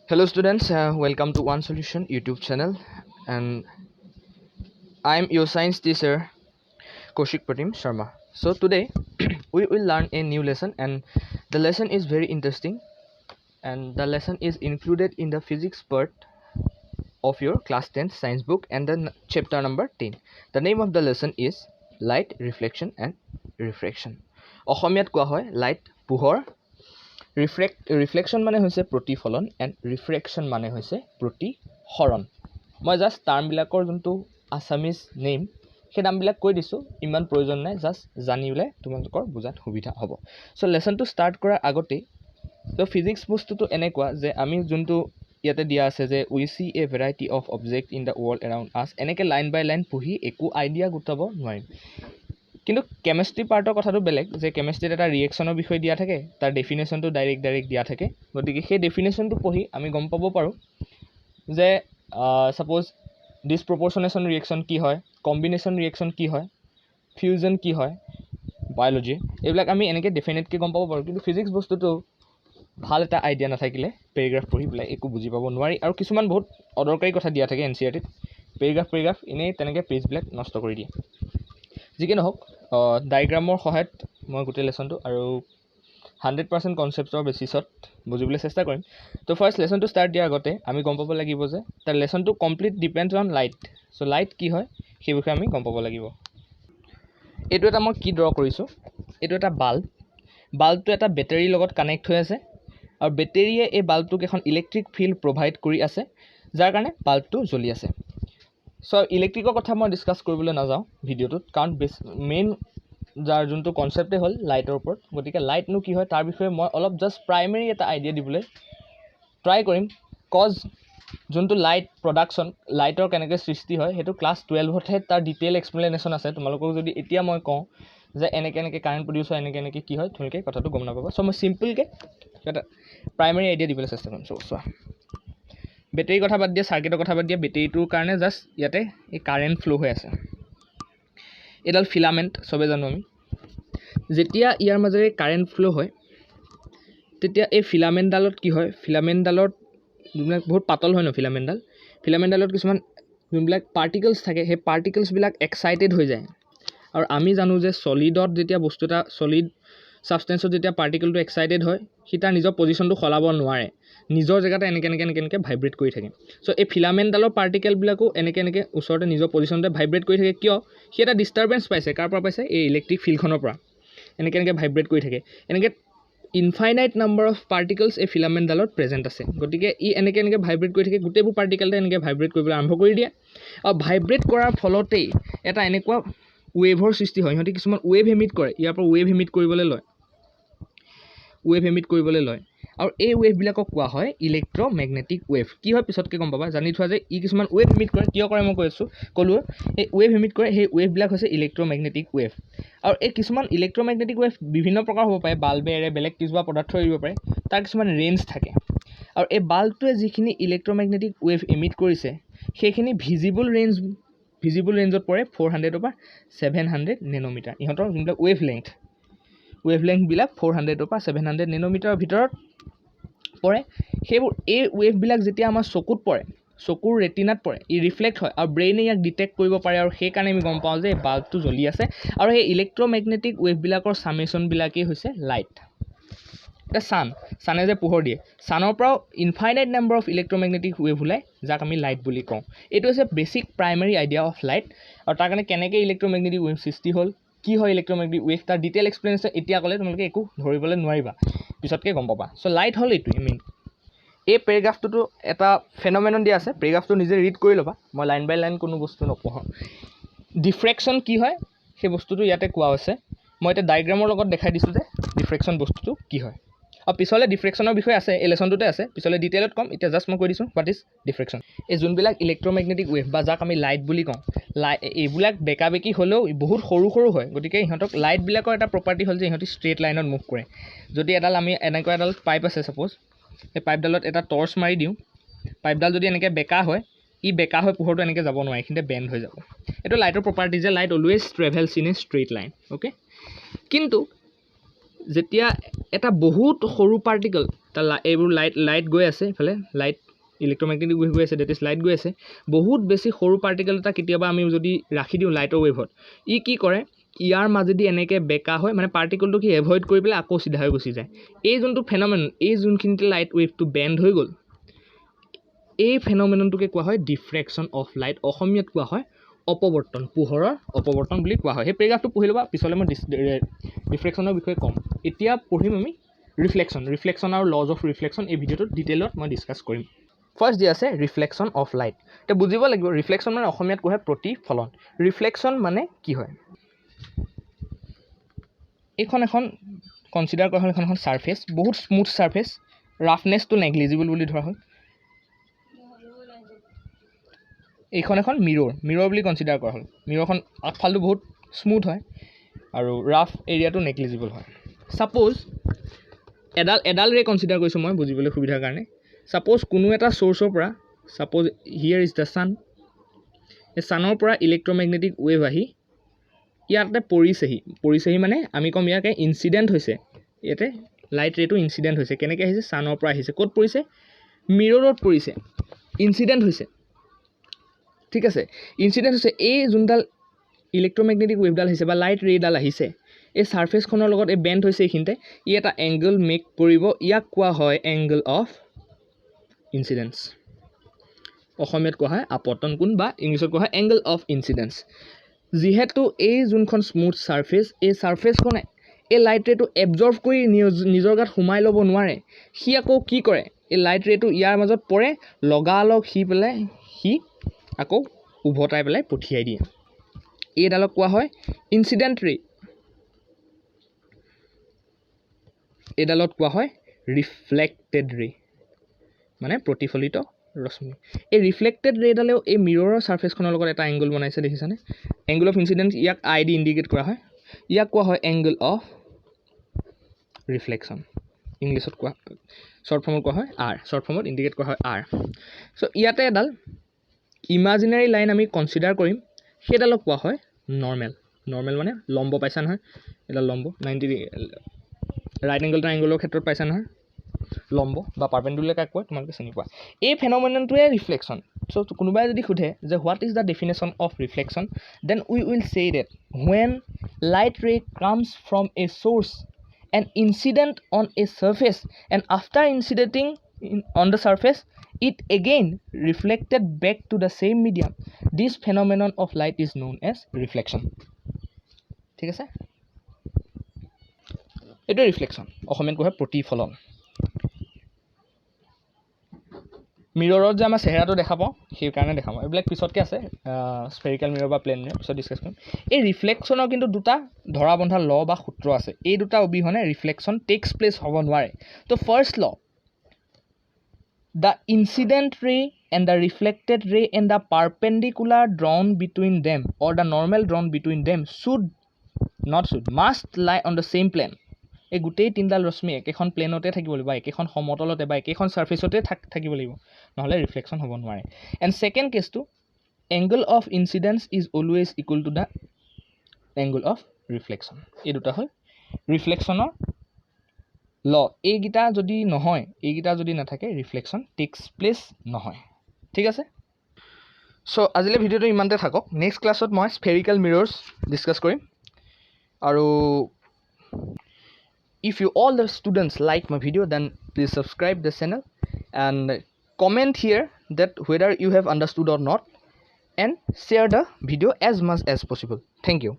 Hello students, welcome to One Solution YouTube channel, and I'm your science teacher Kaushik Pratim Sharma. So today we will learn a new lesson, and the lesson is very interesting, and the lesson is included in the physics part of your class 10 science book, and then chapter number 10. The name of the lesson is light reflection and refraction. অসমীয়াত কোৱা হয় light পোহৰ, reflection মানে হৈছে প্ৰতিফলন and refraction মানে হৈছে প্ৰতিসৰণ. মই জাষ্ট টাৰ্মবিলাকৰ যোনটো আছামিজ নেম সেই নামবিলাক কৈ দিছোঁ, ইমান প্ৰয়োজন নাই, জাষ্ট জানিলে তোমালোকৰ বুজাত সুবিধা হ'ব. চ' লেচনটো ষ্টাৰ্ট কৰাৰ আগতেই ত' ফিজিক্স বস্তুটো এনেকুৱা যে আমি যোনটো ইয়াতে দিয়া আছে যে we see a variety of object in the world around us, এনেকৈ লাইন বাই লাইন পঢ়ি একো আইডিয়া গোটাব নোৱাৰিম. কিন্তু কেমেষ্ট্ৰি পাৰ্টৰ কথাটো বেলেগ, যে কেমেষ্ট্ৰিত এটা ৰিয়েকশ্যনৰ বিষয়ে দিয়া থাকে, তাৰ ডেফিনেশ্যনটো ডাইৰেক্ট দিয়া থাকে. গতিকে সেই ডেফিনেশ্যনটো পঢ়ি আমি গম পাব পাৰোঁ যে ছাপ'জ ডিছপ্ৰপৰ্চনেশ্যন ৰিয়েকশ্যন কি হয়, কম্বিনেশ্যন ৰিয়েকশ্যন কি হয়, ফিউজন কি হয়, বায়'লজি, এইবিলাক আমি এনেকৈ ডেফিনেটকৈ গম পাব পাৰোঁ. কিন্তু ফিজিক্স বস্তুটো ভাল এটা আইডিয়া নাথাকিলে পেৰেগ্ৰাফ পঢ়ি পেলাই একো বুজি পাব নোৱাৰি, আৰু কিছুমান বহুত অদৰকাৰী কথা দিয়া থাকে NCERT-ত, পেৰেগ্ৰাফ এনেই তেনেকৈ পেজবিলাক নষ্ট কৰি দিয়ে. যি কি নহওক, ডায়েগ্ৰামৰ সহায়ত মই গোটেই লেচনটো আৰু 100% কনচেপ্টৰ বেচিছত বুজিবলৈ চেষ্টা কৰিম. তো ফাৰ্ষ্ট লেচনটো ষ্টাৰ্ট দিয়াৰ আগতে আমি গম পাব লাগিব যে তাৰ লেচনটো complete depends on light. So' light কি হয় সেই বিষয়ে আমি গম পাব লাগিব. এইটো এটা মই কি ড্ৰ কৰিছোঁ, এইটো এটা বাল্বটো এটা বেটেৰীৰ লগত কানেক্ট হৈ আছে, আৰু বেটেৰীয়ে এই বাল্বটোক এখন ইলেক্ট্ৰিক ফিল্ড প্ৰভাইড কৰি আছে, যাৰ কাৰণে বাল্বটো জ্বলি আছে. চ' ইলেক্ট্ৰিকৰ কথা মই ডিছকাছ কৰিবলৈ নাযাওঁ ভিডিঅ'টোত, কাৰণ মেইন যাৰ যোনটো কনচেপ্টেই হ'ল লাইটৰ ওপৰত. গতিকে লাইটনো কি হয় তাৰ বিষয়ে মই অলপ জাষ্ট প্ৰাইমেৰী এটা আইডিয়া দিবলৈ ট্ৰাই কৰিম. কজ যোনটো লাইট প্ৰডাকশ্যন, লাইটৰ কেনেকৈ সৃষ্টি হয়, সেইটো ক্লাছ 12তহে তাৰ ডিটেইল এক্সপ্লেনেশ্যন আছে. তোমালোকক যদি এতিয়া মই কওঁ যে এনেকৈ কাৰেণ্ট প্ৰডিউচ হয়, এনেকৈ কি হয়, তোমালোকে কথাটো গম নাপাবা. চ' মই চিম্পলকৈ এটা প্ৰাইমেৰী আইডিয়া দিবলৈ চেষ্টা কৰিম. চ' চোৱা, বেটেৰীৰ কথা বাদ দিয়া, চাৰ্কিটৰ কথা বাদ দিয়া, বেটেৰীটোৰ কাৰণে জাষ্ট ইয়াতে এই কাৰেণ্ট ফ্ল' হৈ আছে. এইডাল ফিলামেণ্ট চবেই জানো আমি, যেতিয়া ইয়াৰ মাজেৰে কাৰেণ্ট ফ্ল' হয় তেতিয়া এই ফিলামেণ্টডালত কি হয়, ফিলামেণ্টডালত যোনবিলাক বহুত পাতল হয় ন, ফিলামেণ্টডালত কিছুমান যোনবিলাক পাৰ্টিকলছ থাকে, সেই পাৰ্টিকলছবিলাক এক্সাইটেড হৈ যায়. আৰু আমি জানো যে ছলিডত যেতিয়া বস্তু এটা, ছলিড ছাবষ্টেঞ্চত যেতিয়া পাৰ্টিকলটো এক্সাইটেড হয়, সি তাৰ নিজৰ পজিশ্যনটো সলাব নোৱাৰে, নিজৰ জেগাতে এনেকৈ ভাইব্ৰেট কৰি থাকে. চ' এই ফিলামেণ্টডালৰ পাৰ্টিকেলবিলাকো এনেকৈ ওচৰতে নিজৰ পজিশ্যনতে ভাইব্ৰেট কৰি থাকে. কিয়? সি এটা ডিষ্টাৰবেঞ্চ পাইছে, কাৰ পৰা পাইছে? এই ইলেক্ট্ৰিক ফিল্ডখনৰ পৰা এনেকৈ ভাইব্ৰেট কৰি থাকে. এনেকৈ ইনফাইনাইট নাম্বাৰ অফ পাৰ্টিকলছ এই ফিলামেণ্টডালত প্ৰেজেণ্ট আছে. গতিকে ই এনেকৈ ভাইব্ৰেট কৰি থাকে, গোটেইবোৰ পাৰ্টিকেলতে এনেকৈ ভাইব্ৰেট কৰিবলৈ আৰম্ভ কৰি দিয়ে, আৰু ভাইব্ৰেট কৰাৰ ফলতেই এটা এনেকুৱা ৱেভৰ সৃষ্টি হয়. সিহঁতি কিছুমান ৱেভ এমিট কৰে, ইয়াৰ পৰা ৱেভ এমিট কৰিবলৈ লয়, আৰু এই ৱেভবিলাকক কোৱা হয় ইলেক্ট্ৰমেগনেটিক ৱেভ. কি হয় পিছতকৈ গম পাবা, জানি থোৱা যে ই কিছুমান ৱেভ এমিট কৰে. কিয় কৰে মই ক'লোঁ, এই ৱেভ এমিট কৰে, সেই ৱেভবিলাক হৈছে ইলেক্ট্ৰমেগনেটিক ৱেভ. আৰু এই কিছুমান ইলেক্ট্ৰমেগনেটিক ৱেভ বিভিন্ন প্ৰকাৰ হ'ব পাৰে, বাল্বে এৰে, বেলেগ কিছুমান পদাৰ্থ এৰিব পাৰে, তাৰ কিছুমান ৰেঞ্জ থাকে. আৰু এই বাল্বটোৱে যিখিনি ইলেক্ট্ৰমেগনেটিক ৱেভ এমিট কৰিছে সেইখিনি ভিজিবল ৰেঞ্জত পৰে 400 পৰা 700 নেন'মিটাৰ. ইহঁতৰ যোনবিলাক ৱেভলেংথবিলাক 400 পৰা 700 নেন'মিটাৰৰ ভিতৰত পৰে. সেইবোৰ এই ৱেভবিলাক যেতিয়া আমাৰ চকুত পৰে, চকুৰ ৰেটিনাত পৰে, ই ৰিফ্লেক্ট হয়, আৰু ব্ৰেইনে ইয়াক ডিটেক্ট কৰিব পাৰে, আৰু সেইকাৰণে আমি গম পাওঁ যে এই বাল্বটো জ্বলি আছে. আৰু সেই ইলেক্ট্ৰমেগনেটিক ৱেভবিলাকৰ ছামেশ্যনবিলাকেই হৈছে লাইট. এতিয়া ছানে যে পোহৰ দিয়ে, ছানৰ পৰাও infinite number of electromagnetic wave ওলায়, যাক আমি লাইট বুলি কওঁ. এইটো হৈছে basic primary idea of light. আৰু তাৰ কাৰণে কেনেকৈ ইলেক্ট্ৰমেগনেটিক ৱেভ সৃষ্টি হ'ল, কি হয় ইলেক্ট্ৰমেগনেটিক ৱেভ, তাৰ ডিটেইল এক্সপ্লেনেশ্যন এতিয়া ক'লে তোমালোকে একো ধৰিবলৈ নোৱাৰিবা, পিছতকৈ গম পাবা. চ' লাইট হ'ল এইটোৱে মেইন. এই পেৰেগ্ৰাফটোতো এটা ফেন'মেনন দিয়া আছে, পেৰেগ্ৰাফটো নিজে ৰিড কৰি ল'বা, মই লাইন বাই লাইন কোনো বস্তু নপঢ়াওঁ. ডিফ্ৰেকশ্যন কি হয় সেই বস্তুটো ইয়াতে কোৱা হৈছে. মই এতিয়া ডায়েগ্ৰামৰ লগত দেখাই দিছোঁ যে ডিফ্ৰেকশ্যন বস্তুটো কি হয়, আৰু পিছলৈ ডিফ্ৰেকশ্যনৰ বিষয়ে আছে, এই লেচনটোতে আছে, পিছলৈ ডিটেইলত ক'ম. এতিয়া জাষ্ট মই কৈ দিছোঁ হোৱাট ইজ ডিফ্ৰেকশ্যন. এই যোনবিলাক ইলেক্ট্ৰমেগনেটিক ৱেভ বা যাক আমি লাইট বুলি কওঁ, এইবিলাক বেকা বেকি হ'লেও বহুত সৰু হয়. গতিকে ইহঁতক লাইটবিলাকৰ এটা প্ৰপাৰ্টি হ'ল যে ইহঁতি ষ্ট্ৰেইট লাইনত মুভ কৰে. যদি আমি এনেকুৱা এডাল পাইপ আছে, ছাপ'জ এই পাইপডালত এটা টৰ্চ মাৰি দিওঁ, পাইপডাল যদি এনেকৈ বেকা হয়, ই বেকা হৈ পোহৰটো এনেকৈ যাব নোৱাৰে, এইখিনিতে বেণ্ড হৈ যাব. এইটো লাইটৰ প্ৰপাৰ্টি যে light always travels in a straight line. Okay, কিন্তু যেতিয়া এটা বহুত সৰু পাৰ্টিকল তা এইবোৰ লাইট গৈ আছে ইফালে লাইট ইলেক্ট্ৰমেগনেটিক ৱেভ গৈ আছে ডেট ইজ লাইট গৈ আছে বহুত বেছি সৰু পাৰ্টিকল এটা কেতিয়াবা আমি যদি ৰাখি দিওঁ লাইটৰ ৱেভত ই কি কৰে ইয়াৰ মাজেদি এনেকৈ বেকা হয় মানে পাৰ্টিকলটো কি এভইড কৰি পেলাই আকৌ চিধা হৈ গুচি যায় এই যোনটো ফেন'মেনন এই যোনখিনিতে লাইট ৱেভটো বেণ্ড হৈ গ'ল এই ফেন'মেননটোকে কোৱা হয় ডিফ্ৰেকশ্যন অফ লাইট অসমীয়াত কোৱা হয় অপৱৰ্তন পোহৰৰ অপৱৰ্তন বুলি কোৱা হয় সেই পেৰাগ্ৰাফটো পঢ়ি ল'বা পিছলৈ মই ৰিফ্লেকশ্যনৰ বিষয়ে ক'ম এতিয়া পঢ়িম আমি ৰিফ্লেকশ্যন আৰু লজ অফ ৰিফ্লেকশ্যন এই ভিডিঅ'টোত ডিটেইলত মই ডিছকাছ কৰিম ফাৰ্ষ্ট দিয়া আছে ৰিফ্লেকশ্যন অফ লাইট এতিয়া বুজিব লাগিব ৰিফ্লেকশ্যন মানে অসমীয়াত কোৱা হয় প্ৰতিফলন ৰিফ্লেকশ্যন মানে কি হয় এইখন এখন কনচিডাৰ কৰা হ'ল এখন ছাৰ্ফেচ বহুত স্মুথ ছাৰ্ফেচ ৰাফনেছটো নেগলিজিবল বুলি ধৰা হ'ল এইখন এখন মিৰৰ বুলি কনচিডাৰ কৰা হ'ল মিৰৰখন আগফালটো বহুত স্মুথ হয় আৰু ৰাফ এৰিয়াটো নেগলিজিবল হয় ছাপ'জ এডাল ৰে কনচিডাৰ কৰিছোঁ মই বুজিবলৈ সুবিধাৰ কাৰণে ছাপ'জ কোনো এটা চ'ৰ্চৰ পৰা suppose here is the sun এই ছানৰ পৰা ইলেক্ট্ৰমেগনেটিক ৱেভ আহি ইয়াতে পৰিছেহি মানে আমি ক'ম ইয়াকে ইনচিডেণ্ট হৈছে ইয়াতে লাইট ৰেটো ইনচিডেণ্ট হৈছে কেনেকৈ আহিছে ছানৰ পৰা আহিছে ক'ত পৰিছে মিৰৰত পৰিছে ইনচিডেণ্ট হৈছে ঠিক আছে ইনচিডেণ্ট হৈছে এই যোনডাল ইলেক্ট্ৰমেগনেটিক ৱেভডাল আহিছে বা লাইট ৰেডাল আহিছে এই ছাৰ্ফেচখনৰ লগত এই বেণ্ড হৈছে এইখিনিতে ই এটা এংগল মেক কৰিব ইয়াক কোৱা হয় এংগল অফ ইনচিডেঞ্চ অসমীয়াত কোৱা হয় আপতন কোণ বা ইংলিছত কোৱা হয় এংগল অফ ইনচিডেঞ্চ যিহেতু এই যোনখন স্মুথ ছাৰ্ফেচ এই ছাৰ্ফেচখনে এই লাইট ৰেটো এবজৰ্ভ কৰি নিজৰ গাত সোমাই ল'ব নোৱাৰে সি আকৌ কি কৰে এই লাইট ৰেটো ইয়াৰ মাজত পৰে লগালগ সি আকৌ উভতাই পেলাই পঠিয়াই দিয়ে এইডালক কোৱা হয় ইনচিডেণ্ট ৰে এইডালত কোৱা হয় ৰিফ্লেক্টেড ৰে মানে প্ৰতিফলিত ৰশ্মি এই ৰিফ্লেক্টেড ৰেডালেও এই মিৰৰৰ ছাৰ্ফেচখনৰ লগত এটা এংগল বনাইছে দেখিছানে এংগল অফ ইনচিডেঞ্চ ইয়াক আই ডি ইণ্ডিকেট কৰা হয় ইয়াক কোৱা হয় এংগল অফ ৰিফ্লেকশ্যন ইংলিছত কোৱা শ্বৰ্ট ফৰ্মত কোৱা হয় আৰ শ্বৰ্ট ফৰ্মত ইণ্ডিকেট কৰা হয় আৰ চ' ইয়াতে এডাল ইমাজিনাৰী লাইন আমি কনচিডাৰ কৰিম সেইডালক কোৱা হয় নৰ্মেল মানে লম্ব পাইছা নহয় এডাল লম্ব 90 ৰাইট এংগল ট্ৰাইংগলৰ ক্ষেত্ৰত পাইছা নহয় লম্ব বা পাৰ্পেণ্ডিকুলাৰ কাক কয় তোমালোকে চিনি পোৱা এই ফেন'মেননটোৱে ৰিফ্লেকশ্যন চ' কোনোবাই যদি সোধে যে what is the definition of reflection then we will say that when light ray comes from a source and incident on a surface and after incidenting on the surface it again reflected back to the same medium this phenomenon of light is known as reflection ঠিক আছে এটা reflection অসমীয়াত কোৱা হয় প্ৰতিফলন মিৰৰত যে আমাৰ চেহেৰাটো দেখা পাওঁ সেইকাৰণে দেখা পাওঁ এইবিলাক পিছতকৈ আছে স্ফেৰিকেল মিৰৰ বা প্লেন মিৰৰ পিছত ডিছকাছ কৰিম এই ৰিফ্লেকশ্যনৰ কিন্তু দুটা ধৰা বন্ধা ল বা সূত্ৰ আছে এই দুটা অবিহনে ৰিফ্লেকশ্যন টেক্স প্লেচ হ'ব নোৱাৰে তো first law the incident ray and the reflected ray and the perpendicular drawn between them or the normal drawn between them must lie on the same plane এই গোটেই তিনিডাল ৰশ্মি একেখন প্লেনতে থাকিব লাগিব একেখন সমতলতে বা একেখন ছাৰ্ফেচতে থাকিব লাগিব নহ'লে ৰিফ্লেকশ্যন হ'ব নোৱাৰে এণ্ড ছেকেণ্ড কেছটো angle of incidence is always equal to the angle of reflection এই দুটা হ'ল ৰিফ্লেকশ্যনৰ ল এইকেইটা যদি নহয় এইকেইটা যদি নাথাকে ৰিফ্লেকশ্যন টেক্স প্লেচ নহয় ঠিক আছে চ' আজিলৈ ভিডিঅ'টো ইমানতে থাকক নেক্সট ক্লাছত মই স্ফেৰিকেল মিৰৰ্ছ ডিছকাছ কৰিম আৰু if you all the students like my video then please subscribe the channel and comment here that whether you have understood or not and share the video as much as possible thank you